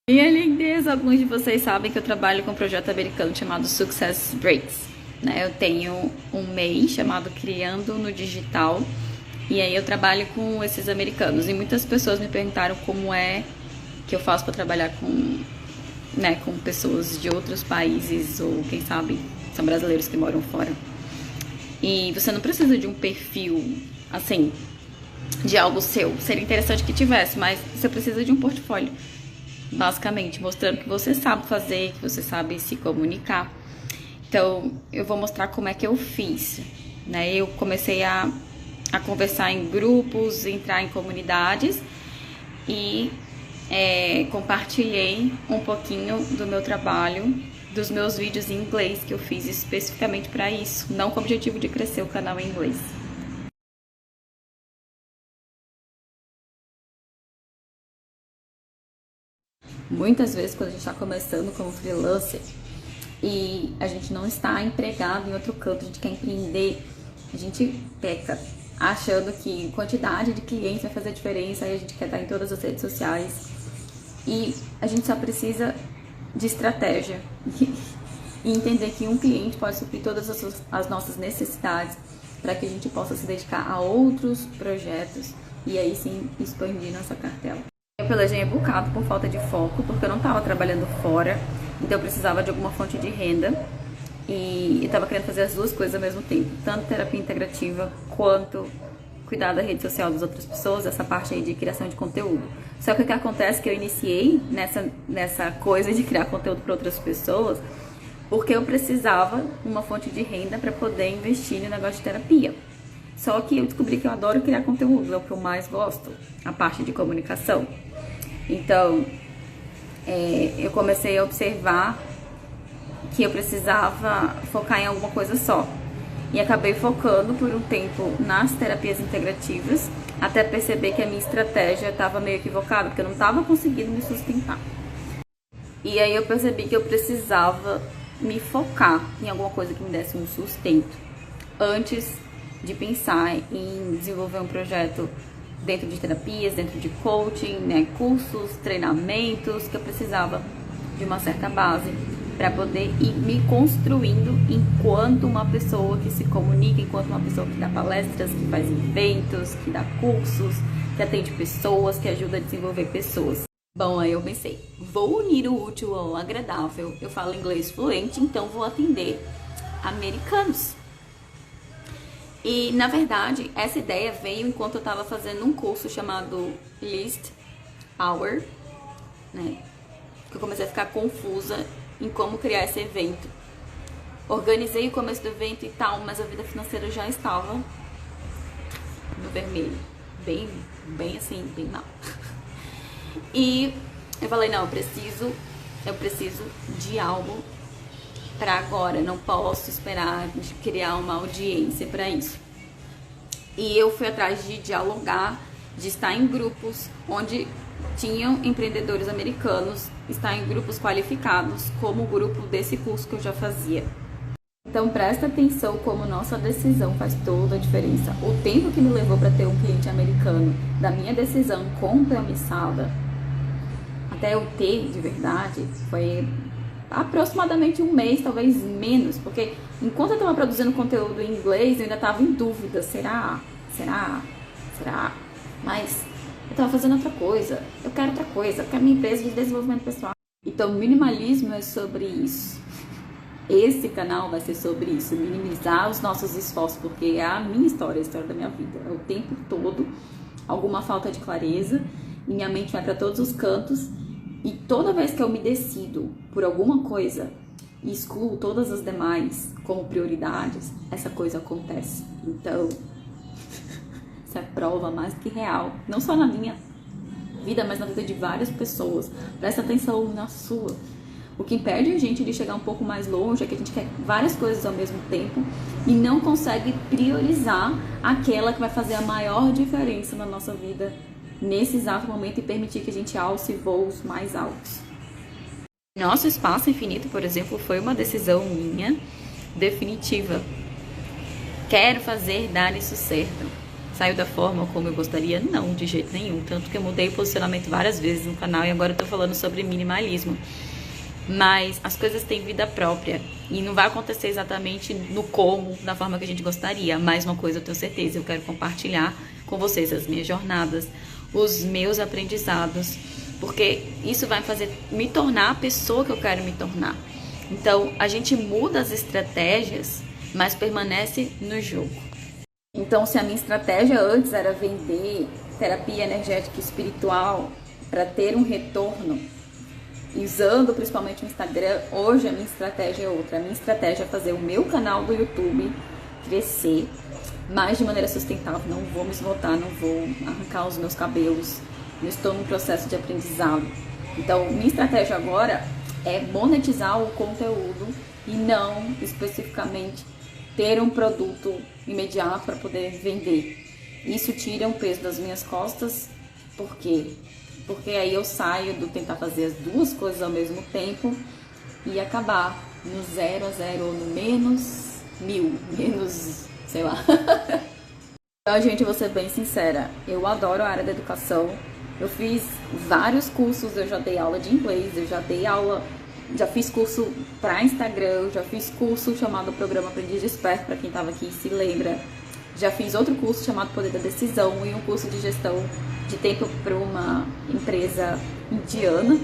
Minha lindeza, alguns de vocês sabem que eu trabalho com um projeto americano chamado Success Breaks, né? Eu tenho um MEI chamado Criando no Digital e aí eu trabalho com esses americanos e muitas pessoas me perguntaram como é que eu faço para trabalhar com pessoas de outros países ou quem sabe são brasileiros que moram fora. E você não precisa de um perfil assim de algo seu, seria interessante que tivesse, mas você precisa de um portfólio. Basicamente, mostrando que você sabe fazer, que você sabe se comunicar. Então, eu vou mostrar como é que eu fiz, né? Eu comecei a conversar em grupos, entrar em comunidades e compartilhei um pouquinho do meu trabalho, dos meus vídeos em inglês que eu fiz especificamente para isso, não com o objetivo de crescer o canal em inglês. Muitas vezes, quando a gente está começando como freelancer e a gente não está empregado em outro canto, a gente quer empreender, a gente peca achando que quantidade de clientes vai fazer diferença, aí a gente quer estar em todas as redes sociais e a gente só precisa de estratégia e entender que um cliente pode suprir todas as nossas necessidades para que a gente possa se dedicar a outros projetos e aí sim expandir nossa cartela. Eu pelejei um bocado por falta de foco, porque eu não estava trabalhando fora, então eu precisava de alguma fonte de renda e eu estava querendo fazer as duas coisas ao mesmo tempo, tanto terapia integrativa quanto cuidar da rede social das outras pessoas, essa parte aí de criação de conteúdo. Só que o que acontece é que eu iniciei nessa coisa de criar conteúdo para outras pessoas porque eu precisava de uma fonte de renda para poder investir no negócio de terapia. Só que eu descobri que eu adoro criar conteúdo, é o que eu mais gosto, a parte de comunicação. Então, eu comecei a observar que eu precisava focar em alguma coisa só. E acabei focando por um tempo nas terapias integrativas, até perceber que a minha estratégia estava meio equivocada, porque eu não estava conseguindo me sustentar. E aí eu percebi que eu precisava me focar em alguma coisa que me desse um sustento, antes de pensar em desenvolver um projeto dentro de terapias, dentro de coaching, né, cursos, treinamentos, que eu precisava de uma certa base para poder ir me construindo enquanto uma pessoa que se comunica, enquanto uma pessoa que dá palestras, que faz eventos, que dá cursos, que atende pessoas, que ajuda a desenvolver pessoas. Bom, aí eu pensei, vou unir o útil ao agradável. Eu falo inglês fluente, então vou atender americanos. E, na verdade, essa ideia veio enquanto eu estava fazendo um curso chamado List Hour, né? Que eu comecei a ficar confusa em como criar esse evento. Organizei o começo do evento e tal, mas a vida financeira já estava no vermelho. Bem assim, bem mal. E eu falei, não, eu preciso de algo para agora, não posso esperar de criar uma audiência para isso. E eu fui atrás de dialogar, de estar em grupos onde tinham empreendedores americanos, estar em grupos qualificados, como o grupo desse curso que eu já fazia. Então presta atenção como nossa decisão faz toda a diferença. O tempo que me levou para ter um cliente americano, da minha decisão compromissada, até eu ter de verdade, foi aproximadamente um mês, talvez menos, porque enquanto eu estava produzindo conteúdo em inglês, eu ainda estava em dúvida, será? Mas eu estava fazendo outra coisa, eu quero minha empresa de desenvolvimento pessoal. Então, minimalismo é sobre isso. Esse canal vai ser sobre isso, minimizar os nossos esforços, porque é a minha história, a história da minha vida. É o tempo todo alguma falta de clareza, e minha mente vai para todos os cantos. E toda vez que eu me decido por alguma coisa e excluo todas as demais como prioridades, essa coisa acontece. Então, isso é prova mais do que real. Não só na minha vida, mas na vida de várias pessoas. Presta atenção na sua. O que impede a gente de chegar um pouco mais longe é que a gente quer várias coisas ao mesmo tempo e não consegue priorizar aquela que vai fazer a maior diferença na nossa vida nesse exato momento e permitir que a gente alce voos mais altos. Nosso espaço infinito, por exemplo, foi uma decisão minha definitiva. Quero fazer dar isso certo. Saiu da forma como eu gostaria? Não, de jeito nenhum. Tanto que eu mudei o posicionamento várias vezes no canal e agora eu tô falando sobre minimalismo. Mas as coisas têm vida própria e não vai acontecer exatamente no como, da forma que a gente gostaria. Mas uma coisa eu tenho certeza, eu quero compartilhar com vocês as minhas jornadas, os meus aprendizados, porque isso vai fazer me tornar a pessoa que eu quero me tornar. Então, a gente muda as estratégias, mas permanece no jogo. Então, se a minha estratégia antes era vender terapia energética e espiritual para ter um retorno, usando principalmente o Instagram, hoje a minha estratégia é outra. A minha estratégia é fazer o meu canal do YouTube crescer, mas de maneira sustentável. Não vou me esgotar, não vou arrancar os meus cabelos. Eu estou num processo de aprendizado. Então, minha estratégia agora é monetizar o conteúdo e não especificamente ter um produto imediato para poder vender. Isso tira um peso das minhas costas. Por quê? Porque aí eu saio do tentar fazer as duas coisas ao mesmo tempo e acabar no 0 a 0 ou no menos 1000, menos, sei lá. Então, gente, eu vou ser bem sincera, eu adoro a área da educação. Eu fiz vários cursos, eu já dei aula de inglês, eu já dei aula, já fiz curso para Instagram, já fiz curso chamado Programa Aprendiz Esperto, para quem estava aqui e se lembra. Já fiz outro curso chamado Poder da Decisão e um curso de gestão de tempo para uma empresa indiana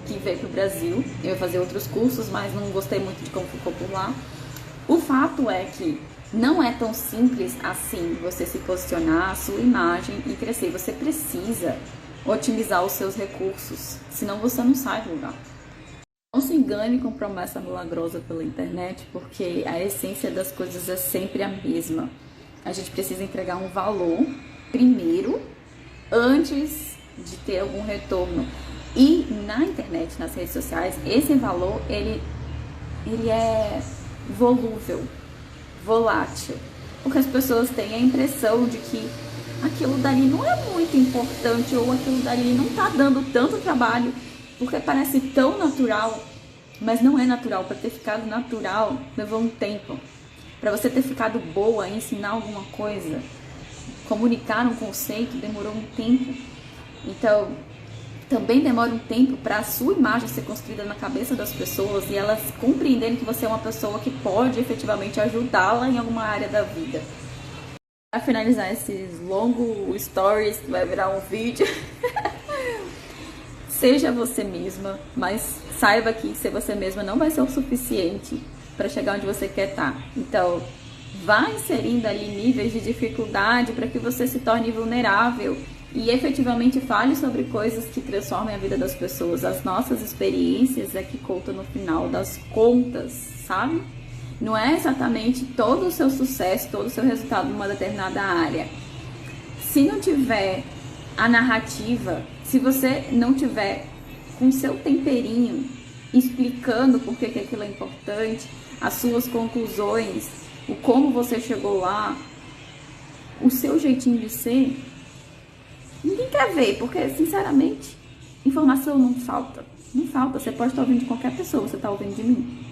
que veio para o Brasil. Eu ia fazer outros cursos, mas não gostei muito de como ficou por lá. O fato é que não é tão simples assim você se posicionar, a sua imagem e crescer. Você precisa otimizar os seus recursos, senão você não sai do lugar. Não se engane com promessa milagrosa pela internet, porque a essência das coisas é sempre a mesma. A gente precisa entregar um valor primeiro, antes de ter algum retorno. E na internet, nas redes sociais, esse valor, ele é volúvel, volátil. Porque as pessoas têm a impressão de que aquilo dali não é muito importante ou aquilo dali não tá dando tanto trabalho, porque parece tão natural, mas não é natural. Para ter ficado natural, levou um tempo. Para você ter ficado boa em ensinar alguma coisa, comunicar um conceito, demorou um tempo. Então, também demora um tempo para a sua imagem ser construída na cabeça das pessoas e elas compreenderem que você é uma pessoa que pode efetivamente ajudá-la em alguma área da vida. Para finalizar esses longos stories, que vai virar um vídeo, seja você mesma, mas saiba que ser você mesma não vai ser o suficiente para chegar onde você quer estar. Então, vá inserindo ali níveis de dificuldade para que você se torne vulnerável e efetivamente fale sobre coisas que transformem a vida das pessoas. As nossas experiências é que contam no final das contas, sabe? Não é exatamente todo o seu sucesso, todo o seu resultado numa determinada área. Se não tiver a narrativa, se você não tiver com seu temperinho explicando por que aquilo é importante, as suas conclusões, o como você chegou lá, o seu jeitinho de ser, ninguém quer ver, porque, sinceramente, informação não falta. Não falta. Você pode estar ouvindo de qualquer pessoa, você está ouvindo de mim.